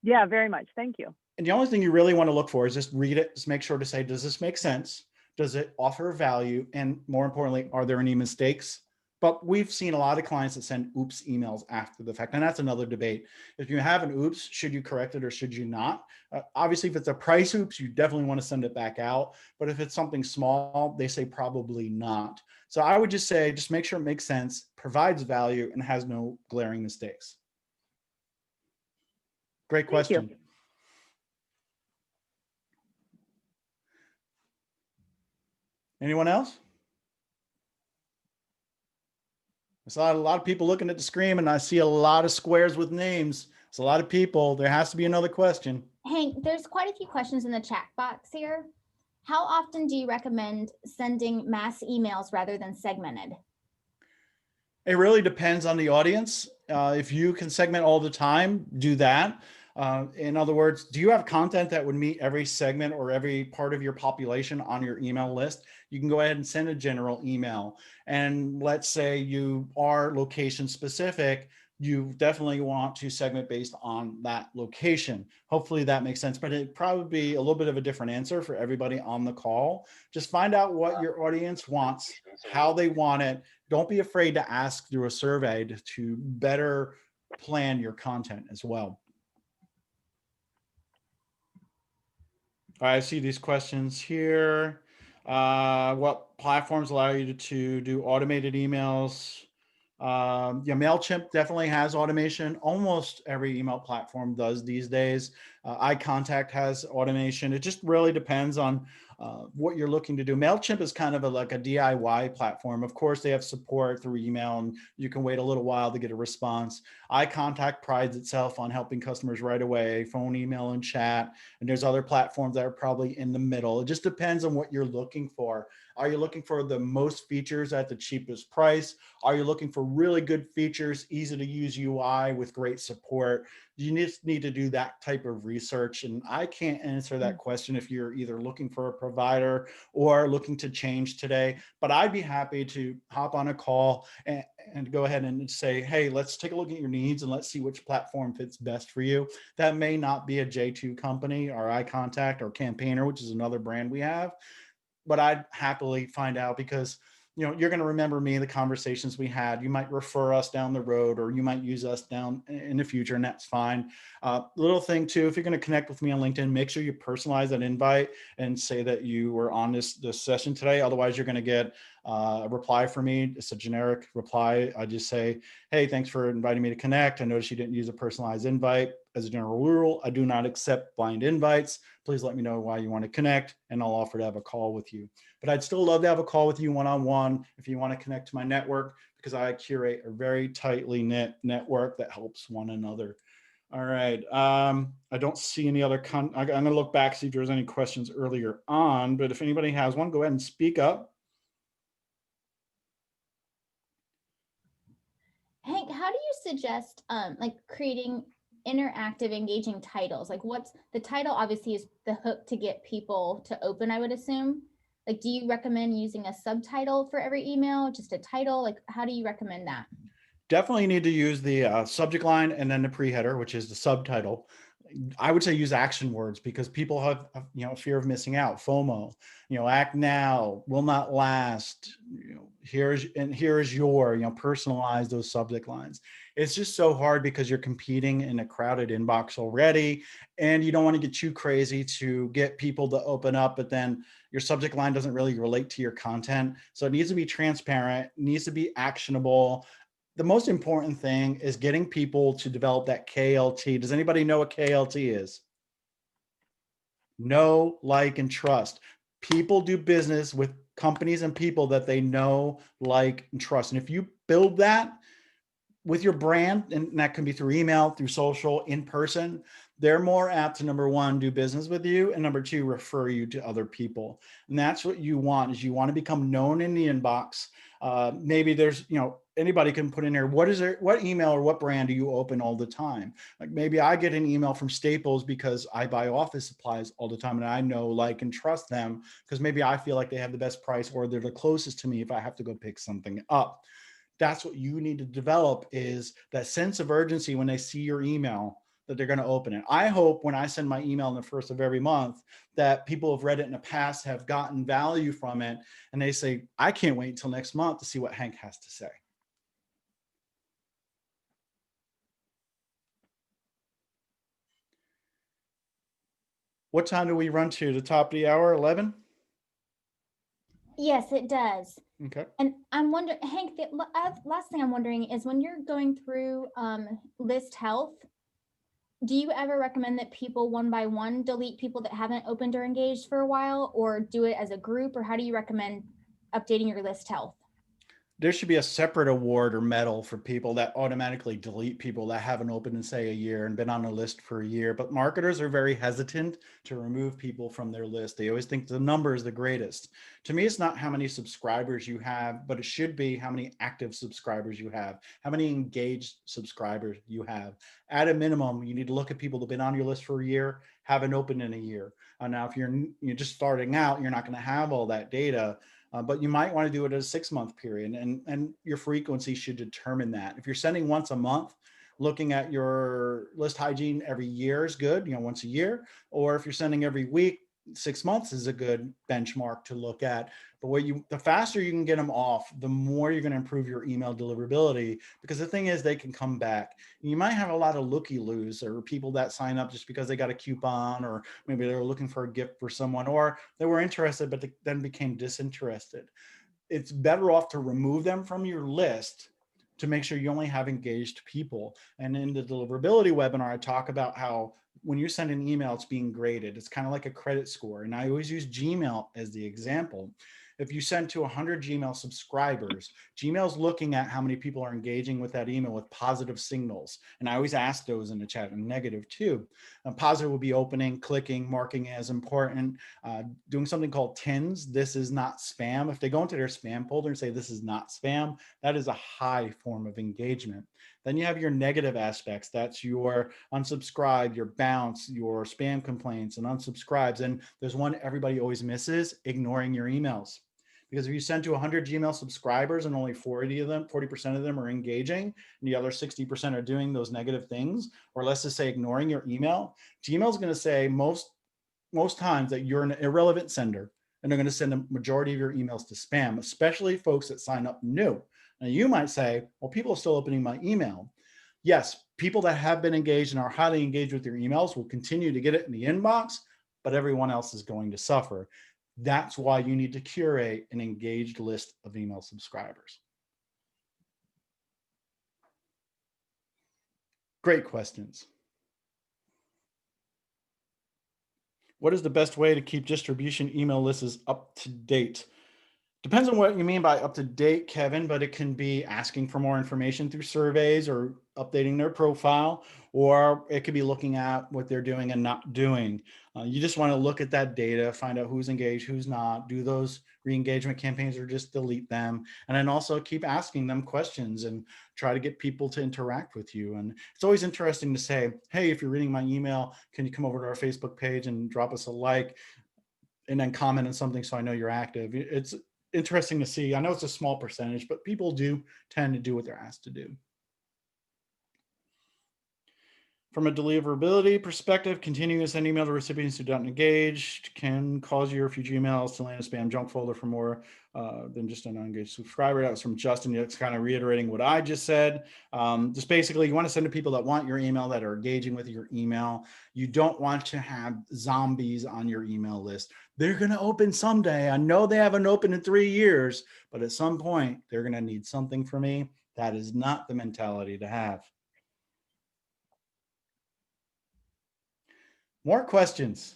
Yeah, very much. Thank you. And the only thing you really want to look for is just read it. Just make sure to say, does this make sense? Does it offer value? And more importantly, are there any mistakes? But we've seen a lot of clients that send oops emails after the fact. And that's another debate. If you have an oops, should you correct it or should you not? Obviously, if it's a price oops, you definitely want to send it back out. But if it's something small, they say probably not. So I would just say, just make sure it makes sense, provides value, and has no glaring mistakes. Great Thank you. question. Anyone else? I saw a lot of people looking at the screen and I see a lot of squares with names. It's a lot of people. There has to be another question. Hank, there's quite a few questions in the chat box here. How often do you recommend sending mass emails rather than segmented? It really depends on the audience. If you can segment all the time, do that. In other words, do you have content that would meet every segment or every part of your population on your email list? You can go ahead and send a general email. And let's say you are location specific, you definitely want to segment based on that location. Hopefully that makes sense, but it'd probably be a little bit of a different answer for everybody on the call. Just find out what your audience wants, how they want it. Don't be afraid to ask through a survey to better plan your content as well. All right, I see these questions here. What platforms allow you to do automated emails? Yeah, MailChimp definitely has automation. Almost every email platform does these days. iContact has automation. It just really depends on what you're looking to do. MailChimp is kind of like a DIY platform. Of course, they have support through email and you can wait a little while to get a response. iContact prides itself on helping customers right away, phone, email, and chat. And there's other platforms that are probably in the middle. It just depends on what you're looking for. Are you looking for the most features at the cheapest price? Are you looking for really good features, easy to use UI with great support? You just need to do that type of research. And I can't answer that question if you're either looking for a provider or looking to change today, but I'd be happy to hop on a call and go ahead and say, hey, let's take a look at your needs and let's see which platform fits best for you. That may not be a J2 company or iContact or Campaigner, which is another brand we have, but I'd happily find out because you're going to remember me, the conversations we had. You might refer us down the road or you might use us down in the future, and that's fine. Little thing too, if you're going to connect with me on LinkedIn, make sure you personalize that invite and say that you were on this session today. Otherwise, you're going to get a reply from me. It's a generic reply. I just say, hey, thanks for inviting me to connect. I noticed you didn't use a personalized invite. As a general rule, I do not accept blind invites. Please let me know why you want to connect and I'll offer to have a call with you. But I'd still love to have a call with you one-on-one if you want to connect to my network, because I curate a very tightly knit network that helps one another. All right. I don't see any other I'm going to look back, see if there was any questions earlier on, but if anybody has one, go ahead and speak up. Hank, how do you suggest like creating interactive, engaging titles? Like what's the title obviously is the hook to get people to open, I would assume. Like, do you recommend using a subtitle for every email, just a title? Like, how do you recommend that? Definitely need to use the subject line and then the pre-header, which is the subtitle. I would say use action words because people have, fear of missing out, FOMO, act now, will not last, here is your, personalize those subject lines. It's just so hard because you're competing in a crowded inbox already and you don't want to get too crazy to get people to open up, but then your subject line doesn't really relate to your content. So it needs to be transparent, needs to be actionable. The most important thing is getting people to develop that KLT. Does anybody know what KLT is? Know, like, and trust. People do business with companies and people that they know, like, and trust. And if you build that with your brand, and that can be through email, through social, in person, they're more apt to, number one, do business with you, and number two, refer you to other people. And that's what you want, is you want to become known in the inbox. Maybe there's, anybody can put in there, what email or what brand do you open all the time? Like maybe I get an email from Staples because I buy office supplies all the time and I know, like, and trust them because maybe I feel like they have the best price or they're the closest to me if I have to go pick something up. That's what you need to develop, is that sense of urgency when they see your email that they're going to open it. I hope when I send my email in the first of every month that people have read it in the past, have gotten value from it, and they say, I can't wait until next month to see what Hank has to say. What time do we run to? The top of the hour, 11? Yes, it does. Okay. And I'm wondering, Hank, the last thing I'm wondering is when you're going through list health, do you ever recommend that people one by one delete people that haven't opened or engaged for a while, or do it as a group, or how do you recommend updating your list health? There should be a separate award or medal for people that automatically delete people that haven't opened in, say, a year and been on a list for a year. But marketers are very hesitant to remove people from their list. They always think the number is the greatest. To me, it's not how many subscribers you have, but it should be how many active subscribers you have, how many engaged subscribers you have. At a minimum, you need to look at people that have been on your list for a year, haven't opened in a year. Now, if you're just starting out, you're not going to have all that data. But you might want to do it at a 6-month period, and your frequency should determine that. If you're sending once a month, looking at your list hygiene every year is good, once a year. Or if you're sending every week, 6 months is a good benchmark to look at. But the faster you can get them off, the more you're going to improve your email deliverability, because the thing is, they can come back. You might have a lot of looky-loos, or people that sign up just because they got a coupon, or maybe they were looking for a gift for someone, or they were interested but they then became disinterested. It's better off to remove them from your list to make sure you only have engaged people. And in the deliverability webinar, I talk about how when you send an email, it's being graded. It's kind of like a credit score. And I always use Gmail as the example. If you send to 100 Gmail subscribers, Gmail's looking at how many people are engaging with that email with positive signals. And I always ask those in the chat, and negative too. Positive will be opening, clicking, marking as important, doing something called TINs. This is not spam. If they go into their spam folder and say this is not spam, that is a high form of engagement. Then you have your negative aspects. That's your unsubscribe, your bounce, your spam complaints and unsubscribes. And there's one everybody always misses: ignoring your emails. Because if you send to 100 Gmail subscribers and only 40% of them are engaging, and the other 60% are doing those negative things, or let's just say ignoring your email, Gmail is going to say most times that you're an irrelevant sender, and they're going to send the majority of your emails to spam, especially folks that sign up new. Now you might say, well, people are still opening my email. Yes, people that have been engaged and are highly engaged with your emails will continue to get it in the inbox, but everyone else is going to suffer. That's why you need to curate an engaged list of email subscribers. Great questions. What is the best way to keep distribution email lists up to date? Depends on what you mean by up to date, Kevin, but it can be asking for more information through surveys or updating their profile, or it could be looking at what they're doing and not doing. You just want to look at that data, find out who's engaged, who's not, do those re-engagement campaigns or just delete them. And then also keep asking them questions and try to get people to interact with you. And it's always interesting to say, hey, if you're reading my email, can you come over to our Facebook page and drop us a like and then comment on something so I know you're active. It's interesting to see. I know it's a small percentage, but people do tend to do what they're asked to do. From a deliverability perspective, continuing to send email to recipients who don't engage can cause your future emails to land in spam junk folder for more than just an unengaged subscriber. That was from Justin. It's kind of reiterating what I just said. Just basically, you want to send to people that want your email, that are engaging with your email. You don't want to have zombies on your email list. They're going to open someday. I know they haven't opened in 3 years, but at some point, they're going to need something from me. That is not the mentality to have. More questions?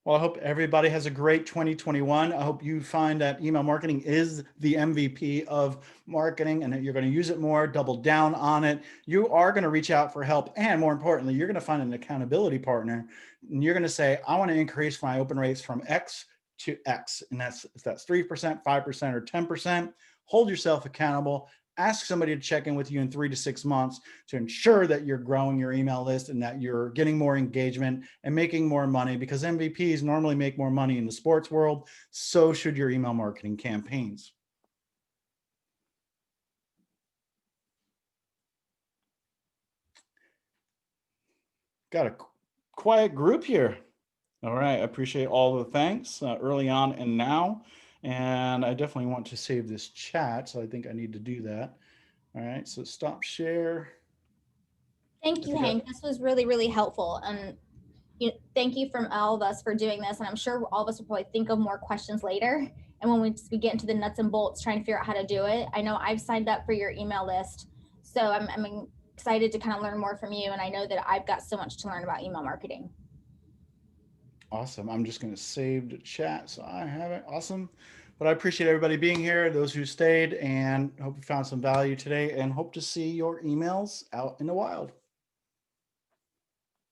Well, I hope everybody has a great 2021. I hope you find that email marketing is the MVP of marketing and that you're going to use it more, double down on it. You are going to reach out for help. And more importantly, you're going to find an accountability partner. And you're going to say, I want to increase my open rates from X to X. And if that's 3%, 5%, or 10%, hold yourself accountable. ask somebody to check in with you in 3 to 6 months to ensure that you're growing your email list and that you're getting more engagement and making more money, because MVPs normally make more money in the sports world. So should your email marketing campaigns. Got a quiet group here. All right, I appreciate all the thanks early on and now. And I definitely want to save this chat, so I think I need to do that. All right, so stop share. Thank you, Hank. This was really, really helpful. And thank you from all of us for doing this. And I'm sure all of us will probably think of more questions later. And when we get into the nuts and bolts, trying to figure out how to do it, I know I've signed up for your email list. So I'm excited to kind of learn more from you. And I know that I've got so much to learn about email marketing. Awesome. I'm just going to save the chat so I have it. Awesome. But I appreciate everybody being here, those who stayed, and hope you found some value today, and hope to see your emails out in the wild.